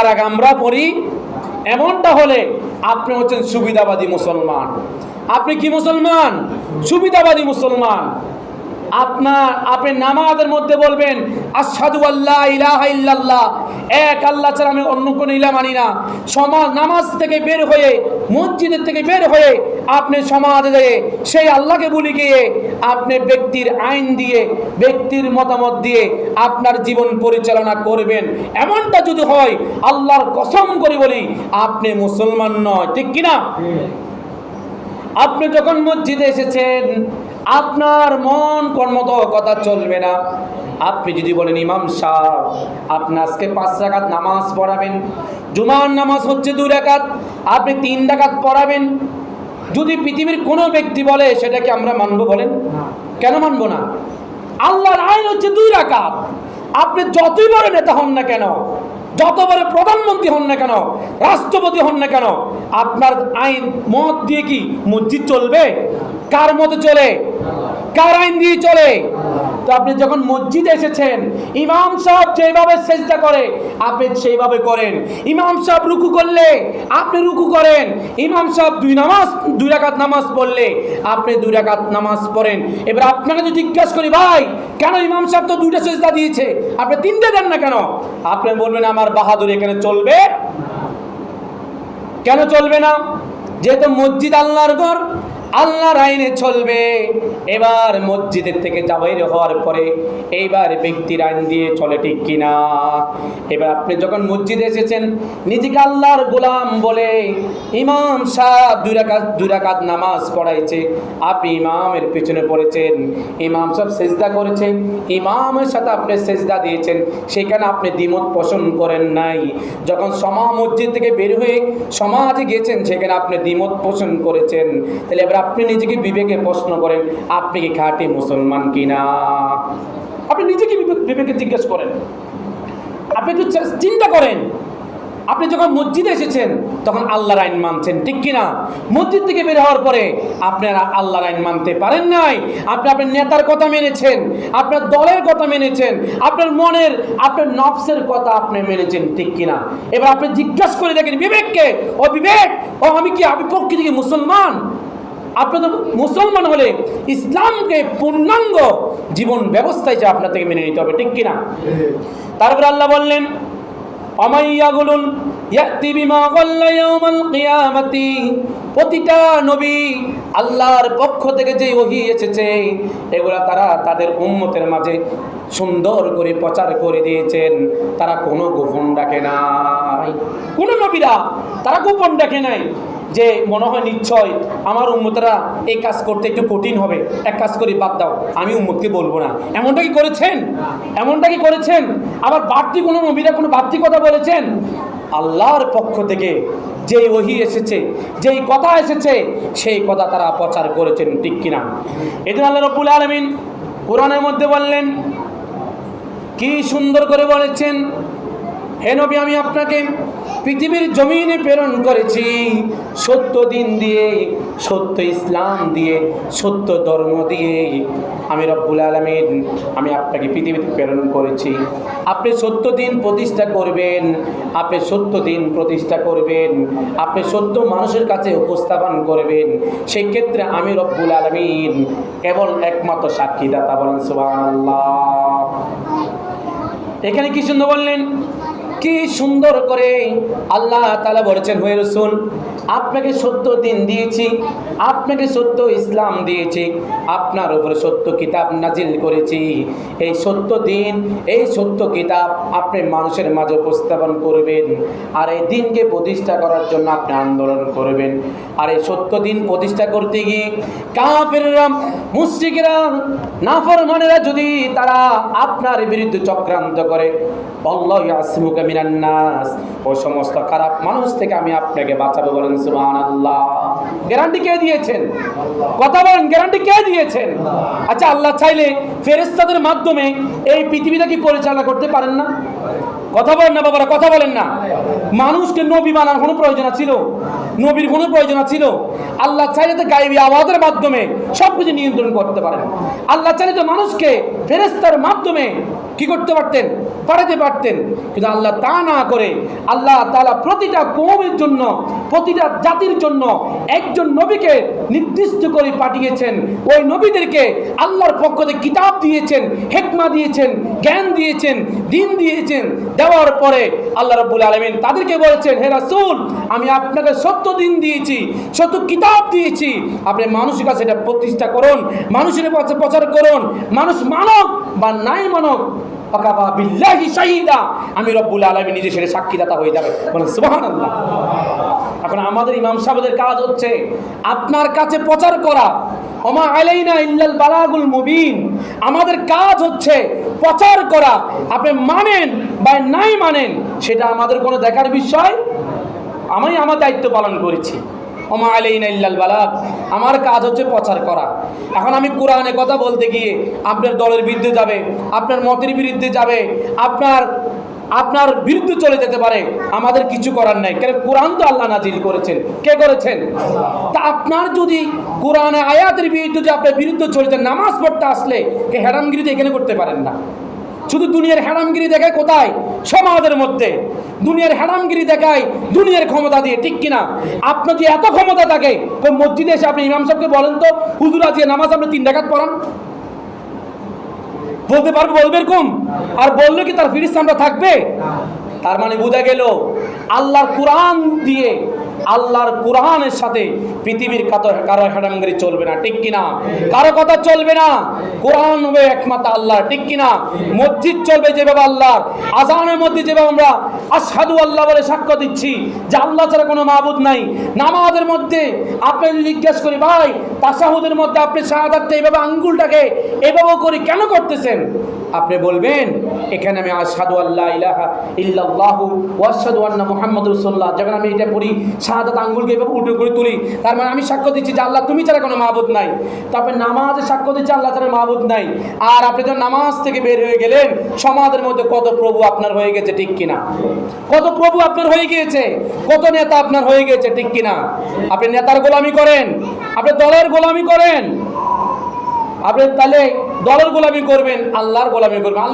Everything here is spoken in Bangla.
পড়ার আগে আমরা পড়ি, এমনটা হলে আপনি হচ্ছেন সুবিধাবাদী মুসলমান। আপনি কি মুসলমান? সুবিধাবাদী মুসলমান। আপনি নামাজের মধ্যে বলবেন আশহাদু আল্লা ইলাহা ইল্লাল্লাহ, এক আল্লাহ ছাড়া আমি অন্য কোনো ইলাহ মানি না। নামাজ থেকে বের হয়ে, মসজিদের থেকে বের হয়ে আপনি সমাজে যেয়ে সেই আল্লাহকে ভুলে গিয়ে আপনি ব্যক্তির আইন দিয়ে, ব্যক্তির মতামত দিয়ে আপনার জীবন পরিচালনা করবেন, এমনটা যদি হয়, আল্লাহর কসম করে বলি আপনি মুসলমান নয়। ঠিক কিনা? আপনি যখন মসজিদে এসেছেন, আপনার মন মতো কথা চলবে না। আপনি যদি বলেন ইমাম সাহেব আপনি আজকে 5 রাকাত নামাজ পড়াবেন, জুমার নামাজ হচ্ছে 2 রাকাত, আপনি 3 রাকাত পড়াবেন, যদি পৃথিবীর কোনো ব্যক্তি বলে সেটাকে আমরা মানব? বলেন কেন মানব না? আল্লাহর আইন হচ্ছে 2 রাকাত। আপনি যতই বড় নেতা হন না কেন, যত বড় প্রধানমন্ত্রী হন না কেন, রাষ্ট্রপতি হন না কেন, আপনার আইন মত দিয়ে কি মসজিদ চলবে? কার মতে চলে? কার আইন দিয়ে চলে? তো আপনি যখন মসজিদে এসেছেন, ইমাম সাহেব যেভাবে সেজদা করে আপনি সেইভাবে করেন। ইমাম সাহেব রুকু করলে আপনি রুকু করেন। ইমাম সাহেব 2 রাকাত নামাজ পড়লে আপনি 2 রাকাত নামাজ পড়েন। এবার আপনাকে যদি জিজ্ঞাসা করি, ভাই কেন ইমাম সাহেব তো 2টা সেজদা দিয়েছে, আপনি 3টে দেন না কেন? আপনি বলবেন আমার বাহাদুরি এখানে চলবে। কেন চলবে না? যেহেতু মসজিদ আল্লাহর ঘর, আল্লাহর আইনে চলবে। এবার মসজিদের থেকে বাইর হওয়ার পরে এইবার ব্যক্তির আইন দিয়ে চলে। ঠিক কিনা? এবার আপনি যখন মসজিদে এসেছেন, নিজেকে আল্লাহর গোলাম বলে ইমাম সাহেব 2 রাকাত নামাজ পড়াইছে, আপনি ইমামের পিছনে পড়েছেন, ইমাম সাহেব সেজদা করেছে, ইমামের সাথে আপনি সেজদা দিয়েছেন, সেখানে আপনি দ্বিমত পোষণ করেন নাই। যখন মসজিদ থেকে বের হয়ে সমাজে গিয়েছেন, সেখানে আপনি দ্বিমত পোষণ করেছেন। তাহলে এবার আপনি নিজেকে বিবেকে প্রশ্ন করেন, আপনি কি খাঁটি মুসলমান কিনা? আপনি নিজেকে বিবেকে জিজ্ঞেস করেন, আপনি একটু চিন্তা করেন। আপনি যখন মসজিদে এসেছেন তখন আল্লাহর আইন মানছেন, ঠিক কিনা? মসজিদ থেকে বের হওয়ার পরে আপনারা আল্লাহর আইন মানতে পারেন নাই। আপনি আপনার নেতার কথা মেনেছেন, আপনার দলের কথা মেনেছেন, আপনার মনের, আপনার নফসের কথা আপনি মেনেছেন, ঠিক কিনা? এবার আপনি জিজ্ঞাসা করে দেখেন বিবেককে, ও বিবেক, ও আমি প্রকৃতি থেকে মুসলমান? আপনি তো মুসলমান হলে ইসলামকে পূর্ণাঙ্গ জীবন ব্যবস্থায় যা আপনার থেকে মেনে নিতে হবে, ঠিক কিনা? তারপর আল্লাহ বললেন অমাইয়াগুলুন ইয়াতি বিমা গাল্লা ইয়াউমাল কিয়ামাতি, প্রতিটা নবী আল্লাহর পক্ষ থেকে যে ওহী এসেছে এগুলা তারা তাদের উম্মতের মাঝে সুন্দর করে প্রচার করে দিয়েছেন। তারা কোনো গোপন রাখে নাই। কোন নবীরা তারা গোপন রাখে নাই যে মনে হয় নিশ্চয় আমার উম্মতরা এই কাজ করতে একটু কঠিন হবে, এক কাজ করি বাদ দাও, আমি উম্মতকে বলবো না। এমনটা কি করেছেন? এমনটা কি করেছেন? আবার বাড়তি কোনো নবীরা কোনো বাড়তি কথা বলেছেন? আল্লাহর পক্ষ থেকে যেই ওহী এসেছে, যেই কথা এসেছে, সেই কথা তারা প্রচার করেছেন, ঠিক কিনা? এজন্য আল্লাহ রাব্বুল আলামিন কোরআনের মধ্যে বললেন, কি সুন্দর করে বলেছেন, হে নবী আমি আপনাকে পৃথিবীর জমিনে প্রেরণ করেছি সত্য দিন দিয়ে, সত্য ইসলাম দিয়ে, সত্য ধর্ম দিয়ে। আমি রব্বুল আলামিন আমি আপনাকে পৃথিবীতে প্রেরণ করেছি। আপনি সত্য দিন প্রতিষ্ঠা করবেন, আপনি সত্য দিন প্রতিষ্ঠা করবেন, আপনি সত্য মানুষের কাছে উপস্থাপন করবেন। সেই ক্ষেত্রে আমি রব্বুল আলামিন কেবল একমাত্র সাক্ষীদাতা। বলেন সুবহানাল্লাহ। এখানে কি সুন্দর বললেন, কি সুন্দর করে আল্লাহ তাআলা বলেছেন, হে রাসূল আপনাকে সত্য দিন দিয়েছি, আপনাকে সত্য ইসলাম দিয়েছি, আপনার উপরে সত্য কিতাব নাজিল করেছি। এই সত্য দিন, এই সত্য কিতাব আপনি মানুষের মাঝে উপস্থাপন করবেন, আর এই দিনকে প্রতিষ্ঠা করার জন্য আপনি আন্দোলন করবেন। আর এই সত্য দিন প্রতিষ্ঠা করতে গিয়ে কাফেররা, মুশরিকরা, নাফরমানেরা যদি তারা আপনার বিরুদ্ধে চক্রান্ত করে, আল্লাহু ইয়াসিমুকা মিনান নাস, ও সমস্ত খারাপ মানুষ থেকে আমি আপনাকে বাঁচাবো। বলেন সুবহানাল্লাহ। গ্যারান্টি কে দিয়েছেন? কথা বলেন, গ্যারান্টি কে দিয়েছেন? আচ্ছা, আল্লাহ চাইলে ফেরেশতাদের মাধ্যমে এই পৃথিবীটা কি পরিচালনা করতে পারেন না? কথা বলেন না বাবারা, কথা বলেন না। মানুষকে নবী বানানোর কোনো প্রয়োজন ছিল? নবীর কোনো প্রয়োজন ছিল? আল্লাহ চাইলে তো গায়েবী আওয়াজের মাধ্যমে সবকিছু নিয়ন্ত্রণ করতে পারেন। আল্লাহ চাইলে তো মানুষকে ফেরেশতার মাধ্যমে কি করতে পারতেন? পাঠাতে পারতেন। কিন্তু আল্লাহ তা না করে আল্লাহ তাআলা প্রতিটা কওমের জন্য, প্রতিটা জাতির জন্য একজন নবীকে নির্দিষ্ট করে পাঠিয়েছেন। ওই নবীদেরকে আল্লাহর পক্ষ থেকে কিতাব দিয়েছেন, হিকমা দিয়েছেন, জ্ঞান দিয়েছেন, দ্বীন দিয়েছেন। দেওয়ার পরে আল্লাহ রাব্বুল আলামিন তাদেরকে বলেছেন, হে রাসূল, আমি আপনাকে সত্য দ্বীন দিয়েছি, সত্য কিতাব দিয়েছি, আপনি মানুষের কাছে এটা প্রতিষ্ঠা করুন, মানুষের কাছে প্রচার করুন। মানুষ মানক বা নাই মানক, ফাকাফা বিল্লাহি শাহিদা, আমি রব্বুল আলামিন নিজে সেটা সাক্ষীদাতা হয়ে যাবে। বলেন সুবহানাল্লাহ। এখন আমাদের ইমাম সাহেবদের কাজ হচ্ছে আপনার কাছে প্রচার করা। ওমা আলাইনা ইল্লাল বালাগুল মুবিন, আমাদের কাজ হচ্ছে প্রচার করা। আপনি মানেন বা নাই মানেন সেটা আমাদের কোনো দেখার বিষয়। আমি আমার দায়িত্ব পালন করেছি। ওমা আলাইনা ইল্লাল বালাগ, আমার কাজ হচ্ছে প্রচার করা। এখন আমি কোরআনে কথা বলতে গিয়ে আপনার দলের বিরুদ্ধে যাবে, আপনার মতের বিরুদ্ধে যাবে, আপনার বিরুদ্ধে চলে যেতে পারে। আমাদের কিছু করার নাই, কারণ কোরআন তো আল্লাহ নাজিল করেছেন। কে করেছেন? তা আপনার যদি কোরআনে আয়াতের বিরুদ্ধে যে আপনার বিরুদ্ধে চলে যান, নামাজ পড়তে আসলে কে হেরামগিরি এখানে করতে পারেন না। শুধু দুনিয়ার হেরামগিরি দেখায় কোথায়? সমাজের মধ্যে দুনিয়ার হেরামগিরি দেখায় দুনিয়ার ক্ষমতা দিয়ে, ঠিক কিনা? আপনার যে এত ক্ষমতা থাকে, কোন মসজিদে এসে আপনি ইমাম সাহেবকে বলেন তো, হুজুর আজকে নামাজ আপনি 3 রাকাত পড়ান, বলতে পারবে? বলবে এরকম? আর বললে কি তার ফিরিস্তা আমরা থাকবে? তার মানে বোঝা গেল আল্লাহর কোরআন দিয়ে, আল্লাহর কোরআনের সাথে পৃথিবীর কারো হেরামগিরি চলবে না, ঠিক কিনা? কারো কথা চলবে না। কোরআন হবে একমাত্র আল্লাহ, ঠিক কিনা? মসজিদ চলবে যেভাবে আল্লাহর। আযানের মধ্যে যেভাবে আমরা আশহাদু আল্লাহ বলে সাক্ষ্য দিচ্ছি যে আল্লাহ ছাড়া কোনো মাবুদ নাই। নামাজের মধ্যে আপনি যদি জিজ্ঞেস করি, ভাই তাশাহুদের মধ্যে আপনি শাহাদাতটা এইভাবে আঙ্গুলটাকে এভাবে করে কেন করতেছেন? আপনি বলবেন, এখানে আমি আশহাদু আল্লা ইলাহা ইল্লাল্লাহু ওয়া আশহাদু আন্না মুহাম্মাদুর রাসূলুল্লাহ, যখন আমি এটা পড়ি শাহাদাত আঙ্গুলকে এভাবে উল্টো করে তুলি, তার মানে আমি সাক্ষ্য দিচ্ছি যে আল্লাহ তুমি ছাড়া কোনো মাবুদ নাই। তারপরে নামাজে সাক্ষ্য দিচ্ছি আল্লাহ ছাড়া মাবুদ নাই। আর আপনি যখন নামাজ থেকে বের হয়ে গেলেন, সমাজের মধ্যে কত প্রভু আপনার হয়ে গেছে, ঠিক কিনা? কত প্রভু আপনার হয়ে গিয়েছে, কত নেতা আপনার হয়ে গেছে, ঠিক কিনা? আপনি নেতার গোলামি করেন, আপনি দলের গোলামি করেন। আপনি তাহলে দলের গোলামি করবেন, আল্লাহর গোলামি করবেন। আল্লাহ